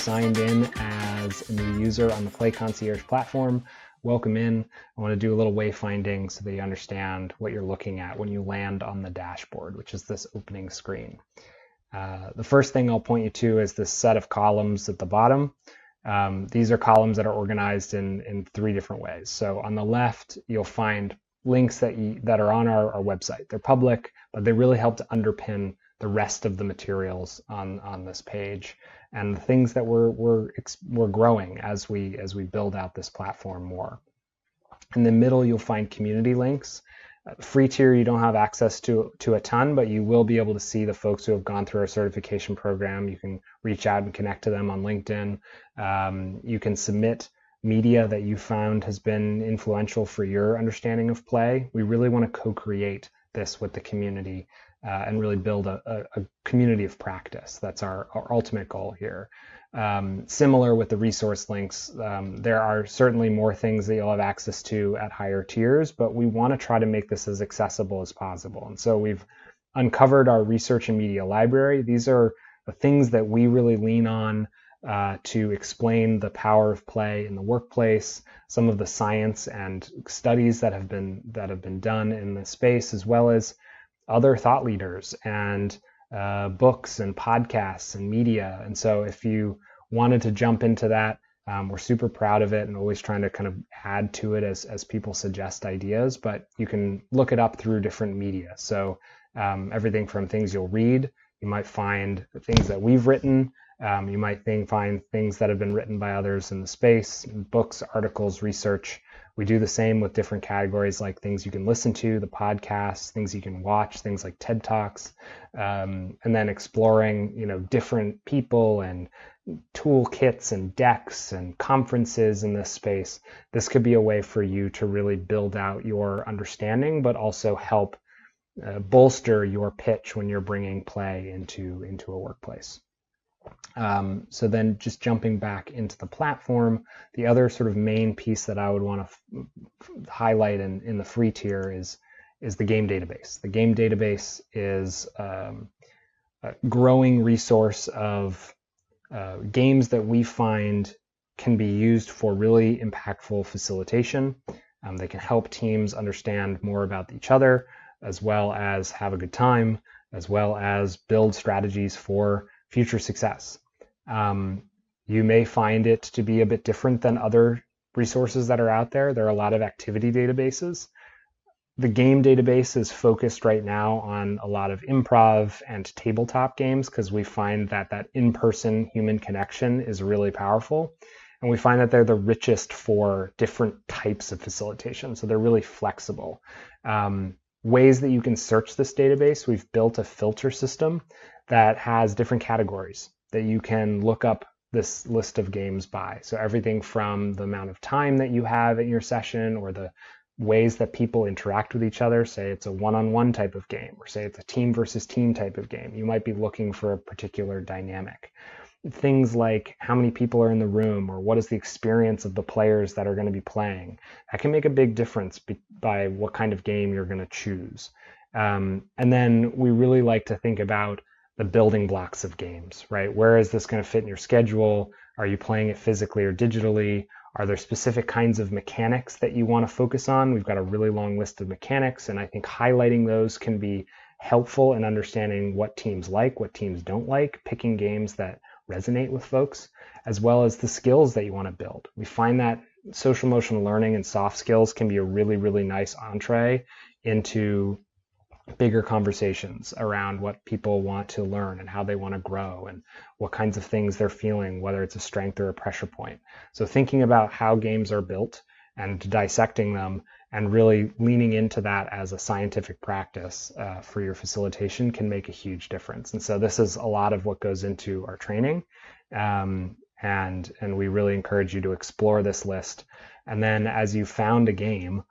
signed in as a new user on the Play Concierge platform, welcome in. I want to do a little wayfinding so that you understand what you're looking at when you land on the dashboard, which is this opening screen. The first thing I'll point you to is this set of columns at the bottom. These are columns that are organized in three different ways. So on the left, you'll find links that are on our website. They're public, but they really help to underpin the rest of the materials on this page and the things that we're growing as we build out this platform more. In the middle, you'll find community links. Free tier, you don't have access to a ton, but you will be able to see the folks who have gone through our certification program. You can reach out and connect to them on LinkedIn. You can submit media that you found has been influential for your understanding of play. We really want to co-create this with the community and really build a community of practice. That's our ultimate goal here. Similar with the resource links, there are certainly more things that you'll have access to at higher tiers, but we want to try to make this as accessible as possible. And so we've uncovered our research and media library. These are the things that we really lean on to explain the power of play in the workplace, some of the science and studies that have been done in this space, as well as other thought leaders and books and podcasts and media. And so if you wanted to jump into that, we're super proud of it and always trying to kind of add to it as people suggest ideas, but you can look it up through different media. So everything from things you'll read, you might find things that we've written, you might find things that have been written by others in the space, books, articles, research. We do the same with different categories like things you can listen to, the podcasts, things you can watch, things like TED Talks, and then exploring, different people and toolkits and decks and conferences in this space. This could be a way for you to really build out your understanding, but also help bolster your pitch when you're bringing play into a workplace. So then just jumping back into the platform, the other sort of main piece that I would want to highlight in the free tier is the game database. The game database is a growing resource of games that we find can be used for really impactful facilitation. They can help teams understand more about each other, as well as have a good time, as well as build strategies for future success. You may find it to be a bit different than other resources that are out there. There are a lot of activity databases. The game database is focused right now on a lot of improv and tabletop games because we find that in-person human connection is really powerful. And we find that they're the richest for different types of facilitation. So they're really flexible. Ways that you can search this database, we've built a filter system that has different categories that you can look up this list of games by. So everything from the amount of time that you have in your session or the ways that people interact with each other, say it's a one-on-one type of game, or say it's a team versus team type of game. You might be looking for a particular dynamic. Things like how many people are in the room or what is the experience of the players that are going to be playing. That can make a big difference by what kind of game you're going to choose. And then we really like to think about the building blocks of games, right? Where is this going to fit in your schedule? Are you playing it physically or digitally? Are there specific kinds of mechanics that you want to focus on? We've got a really long list of mechanics, and I think highlighting those can be helpful in understanding what teams like, what teams don't like, picking games that resonate with folks, as well as the skills that you want to build. We find that social emotional learning and soft skills can be a really, really nice entree into bigger conversations around what people want to learn and how they want to grow and what kinds of things they're feeling, whether it's a strength or a pressure point. So thinking about how games are built and dissecting them and really leaning into that as a scientific practice for your facilitation can make a huge difference. And so this is a lot of what goes into our training. And we really encourage you to explore this list. And then as you found a game,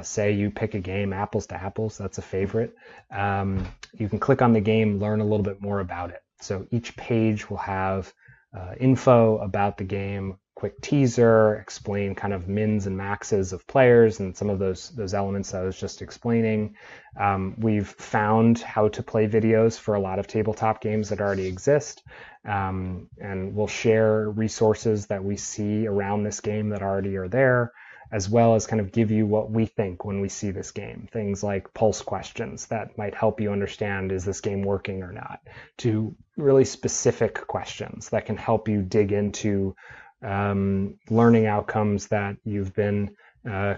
say you pick a game, Apples to Apples, that's a favorite. You can click on the game, learn a little bit more about it. So each page will have info about the game, quick teaser, explain kind of mins and maxes of players and some of those elements that I was just explaining. We've found how to play videos for a lot of tabletop games that already exist, and we'll share resources that we see around this game that already are there, as well as kind of give you what we think when we see this game. Things like pulse questions that might help you understand, is this game working or not, to really specific questions that can help you dig into learning outcomes that you've been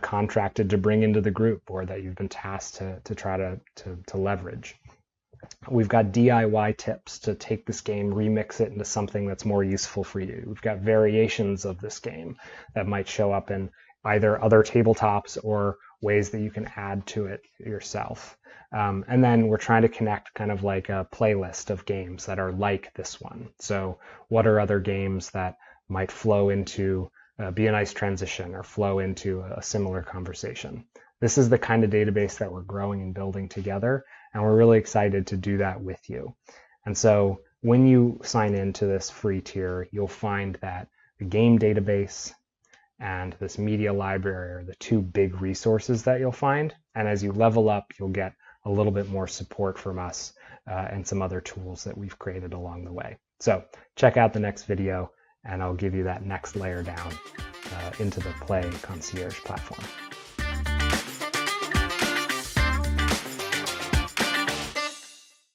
contracted to bring into the group, or that you've been tasked to try to leverage. We've got DIY tips to take this game, remix it into something that's more useful for you. We've got variations of this game that might show up in either other tabletops or ways that you can add to it yourself. And then we're trying to connect kind of like a playlist of games that are like this one. So what are other games that might flow into, be a nice transition or flow into a similar conversation? This is the kind of database that we're growing and building together, and we're really excited to do that with you. And so when you sign into this free tier, you'll find that the game database and this media library are the two big resources that you'll find. And as you level up, you'll get a little bit more support from us and some other tools that we've created along the way. So check out the next video, and I'll give you that next layer down into the Play Concierge platform.